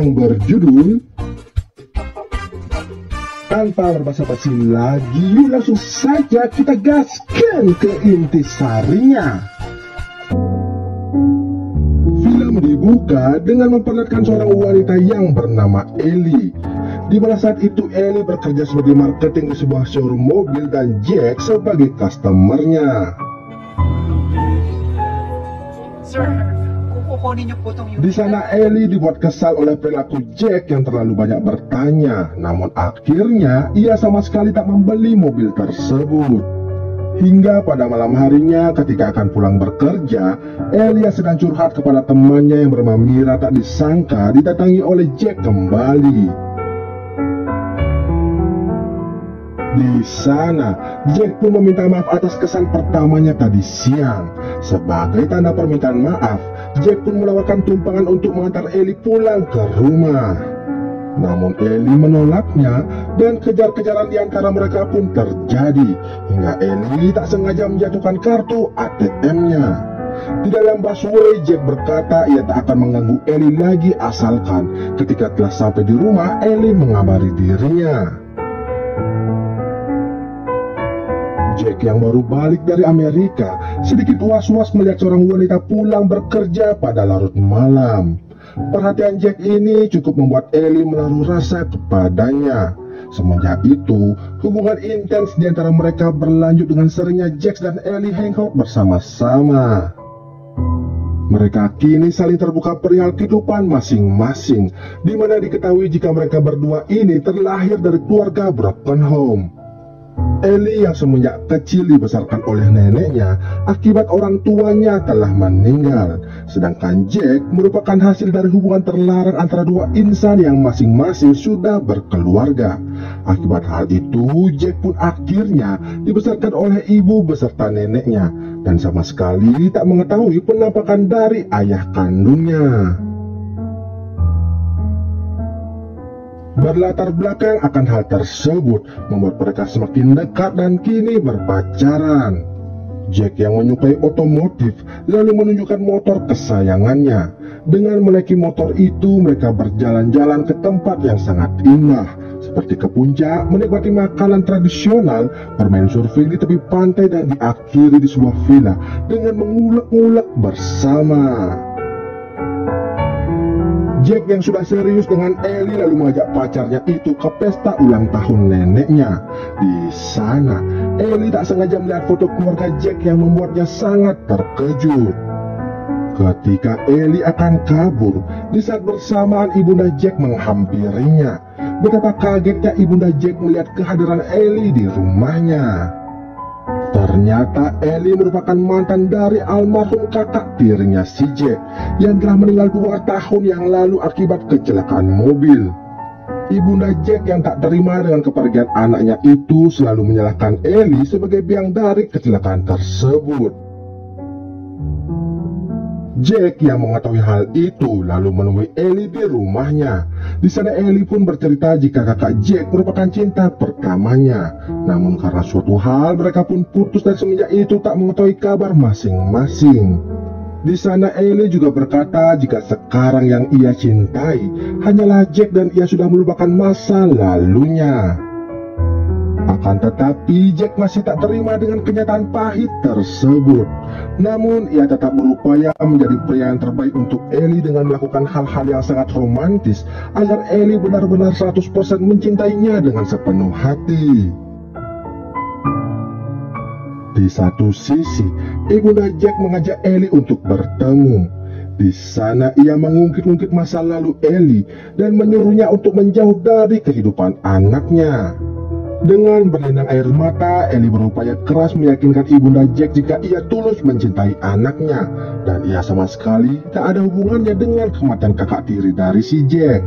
yang berjudul Tanpa berbasa-basi lagi, yuk langsung saja kita gaskan ke intisarinya. Film dibuka dengan memperlihatkan seorang wanita yang bernama Ellie, di mana saat itu Ellie bekerja sebagai marketing di sebuah showroom mobil dan Jack sebagai customernya. Sir, kukunin niyo po tong unit. Di sana Ellie dibuat kesal oleh perilaku Jack yang terlalu banyak bertanya, namun akhirnya ia sama sekali tak membeli mobil tersebut. Hingga pada malam harinya ketika akan pulang bekerja, Ellie yang sedang curhat kepada temannya yang bernama Mira tak disangka didatangi oleh Jack kembali. Di sana, Jack pun meminta maaf atas kesan pertamanya tadi siang. Sebagai tanda permintaan maaf, Jack pun menawarkan tumpangan untuk mengantar Ellie pulang ke rumah. Namun Ellie menolaknya dan kejar-kejaran di antara mereka pun terjadi hingga Ellie tak sengaja menjatuhkan kartu ATM-nya. Di dalam busway, Jack berkata ia tak akan mengganggu Ellie lagi asalkan ketika telah sampai di rumah Ellie mengabari dirinya. Jack yang baru balik dari Amerika sedikit was-was melihat seorang wanita pulang bekerja pada larut malam. Perhatian Jack ini cukup membuat Ellie menaruh rasa kepadanya. Semenjak itu, hubungan intens di antara mereka berlanjut dengan seringnya Jack dan Ellie hangout bersama-sama. Mereka kini saling terbuka perihal kehidupan masing-masing, di mana diketahui jika mereka berdua ini terlahir dari keluarga broken home. Ellie yang semenjak kecil dibesarkan oleh neneknya akibat orang tuanya telah meninggal, sedangkan Jack merupakan hasil dari hubungan terlarang antara dua insan yang masing-masing sudah berkeluarga. Akibat hal itu, Jack pun akhirnya dibesarkan oleh ibu beserta neneknya dan sama sekali tak mengetahui penampakan dari ayah kandungnya. Berlatar belakang akan hal tersebut membuat mereka semakin dekat dan kini berpacaran. Jack yang menyukai otomotif lalu menunjukkan motor kesayangannya. Dengan menaiki motor itu mereka berjalan-jalan ke tempat yang sangat indah, seperti ke puncak, menikmati makanan tradisional, bermain surfing di tepi pantai dan diakhiri di sebuah villa dengan mengulek-ngulek bersama. Jack yang sudah serius dengan Ellie lalu mengajak pacarnya itu ke pesta ulang tahun neneknya. Di sana, Ellie tak sengaja melihat foto keluarga Jack yang membuatnya sangat terkejut. Ketika Ellie akan kabur, di saat bersamaan ibunda Jack menghampirinya. Betapa kagetnya ibunda Jack melihat kehadiran Ellie di rumahnya. Ternyata Ellie merupakan mantan dari almarhum kakak tirinya si Jack yang telah meninggal 2 tahun yang lalu akibat kecelakaan mobil. Ibunda Jack yang tak terima dengan kepergian anaknya itu selalu menyalahkan Ellie sebagai biang dari kecelakaan tersebut. Jack yang mengetahui hal itu lalu menemui Ellie di rumahnya. Di sana Ellie pun bercerita jika kakak Jack merupakan cinta pertamanya. Namun karena suatu hal mereka pun putus dan semenjak itu tak mengetahui kabar masing-masing. Di sana Ellie juga berkata jika sekarang yang ia cintai hanyalah Jack dan ia sudah melupakan masa lalunya. Akan tetapi Jack masih tak terima dengan kenyataan pahit tersebut. Namun ia tetap berupaya menjadi pria yang terbaik untuk Ellie dengan melakukan hal-hal yang sangat romantis agar Ellie benar-benar 100% mencintainya dengan sepenuh hati. Di satu sisi, ibunda Jack mengajak Ellie untuk bertemu. Di sana ia mengungkit-ungkit masa lalu Ellie dan menyuruhnya untuk menjauh dari kehidupan anaknya. Dengan berlinang air mata, Ellie berupaya keras meyakinkan ibunda Jack jika ia tulus mencintai anaknya dan ia sama sekali tak ada hubungannya dengan kematian kakak tiri dari si Jack.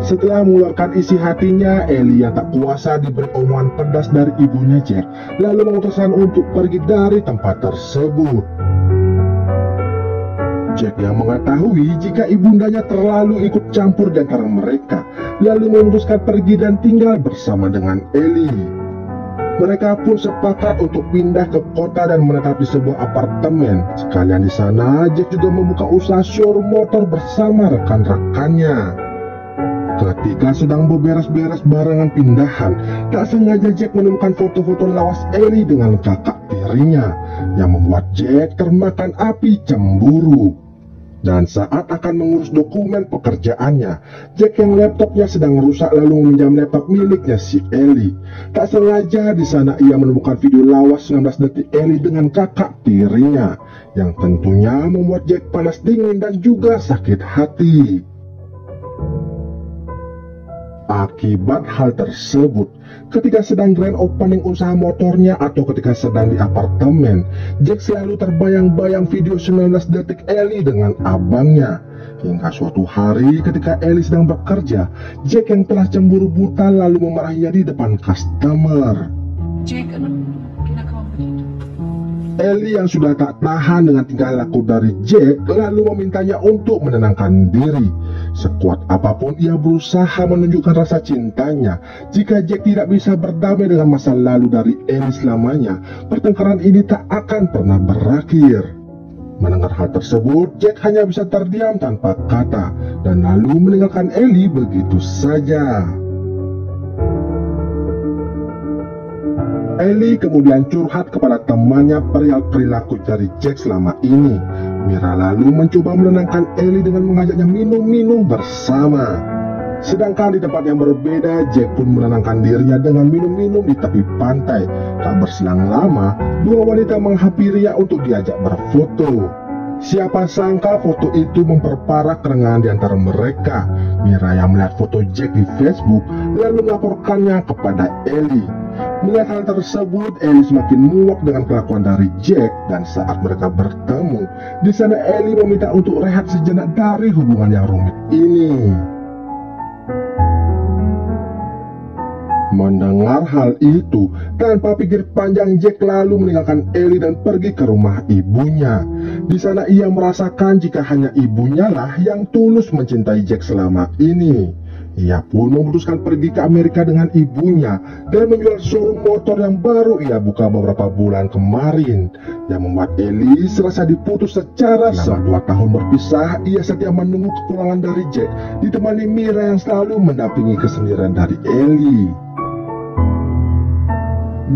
Setelah mengeluarkan isi hatinya, Ellie yang tak kuasa diberi omongan pedas dari ibunya Jack lalu memutuskan untuk pergi dari tempat tersebut. Jack yang mengetahui jika ibundanya terlalu ikut campur di antara mereka lalu memutuskan pergi dan tinggal bersama dengan Ellie. Mereka pun sepakat untuk pindah ke kota dan menetap di sebuah apartemen. Sekalian di sana, Jack juga membuka usaha showroom motor bersama rekan-rekannya. Ketika sedang beberes-beres barangan pindahan, tak sengaja Jack menemukan foto-foto lawas Ellie dengan kakak tirinya, yang membuat Jack termakan api cemburu. Dan saat akan mengurus dokumen pekerjaannya, Jack yang laptopnya sedang rusak lalu meminjam laptop miliknya si Ellie. Tak sengaja di sana ia menemukan video lawas 19 detik Ellie dengan kakak tirinya, yang tentunya membuat Jack panas dingin dan juga sakit hati. Akibat hal tersebut, ketika sedang grand opening usaha motornya atau ketika sedang di apartemen, Jack selalu terbayang-bayang video 19 detik Ellie dengan abangnya. Hingga suatu hari ketika Ellie sedang bekerja, Jack yang telah cemburu buta lalu memarahinya di depan customer. Jake, ano ginagawa mo dito? Ellie yang sudah tak tahan dengan tingkah laku dari Jack lalu memintanya untuk menenangkan diri. Sekuat apapun ia berusaha menunjukkan rasa cintanya. Jika Jack tidak bisa berdamai dengan masa lalu dari Ellie selamanya, pertengkaran ini tak akan pernah berakhir. Mendengar hal tersebut, Jack hanya bisa terdiam tanpa kata dan lalu meninggalkan Ellie begitu saja. Ellie kemudian curhat kepada temannya perihal perilaku dari Jack selama ini. Mira lalu mencoba menenangkan Ellie dengan mengajaknya minum-minum bersama. Sedangkan di tempat yang berbeda, Jack pun menenangkan dirinya dengan minum-minum di tepi pantai. Tak berselang lama, dua wanita menghampirinya untuk diajak berfoto. Siapa sangka foto itu memperparah kerengan di antara mereka. Mira yang melihat foto Jack di Facebook lalu melaporkannya kepada Ellie. Melihat hal tersebut, Ellie semakin muak dengan kelakuan dari Jack, dan saat mereka bertemu, di sana Ellie meminta untuk rehat sejenak dari hubungan yang rumit ini. Mendengar hal itu, tanpa pikir panjang Jack lalu meninggalkan Ellie dan pergi ke rumah ibunya. Di sana ia merasakan jika hanya ibunya lah yang tulus mencintai Jack selama ini. Ia pun memutuskan pergi ke Amerika dengan ibunya dan menjual showroom motor yang baru ia buka beberapa bulan kemarin, yang membuat Ellie serasa diputus secara selama 2 tahun berpisah. Ia setia menunggu kepulangan dari Jack, ditemani Mira yang selalu mendampingi kesendirian dari Ellie.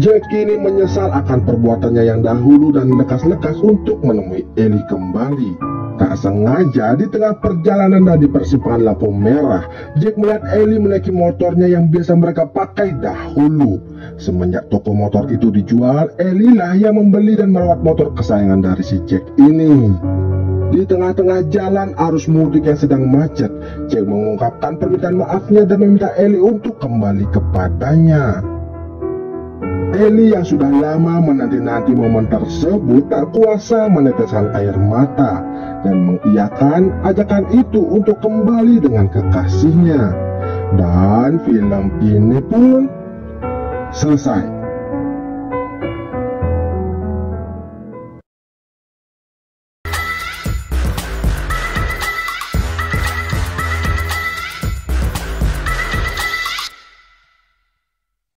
Jack kini menyesal akan perbuatannya yang dahulu dan lekas-lekas untuk menemui Ellie kembali. Tak sengaja di tengah perjalanan dan di persimpangan lampu merah, Jack melihat Ellie menaiki motornya yang biasa mereka pakai dahulu. Semenjak toko motor itu dijual, Ellie lah yang membeli dan merawat motor kesayangan dari si Jack ini. Di tengah-tengah jalan arus mudik yang sedang macet, Jack mengungkapkan permintaan maafnya dan meminta Ellie untuk kembali kepadanya. Ellie yang sudah lama menanti-nanti momen tersebut tak kuasa meneteskan air mata dan mengiyakan ajakan itu untuk kembali dengan kekasihnya. Dan film ini pun selesai.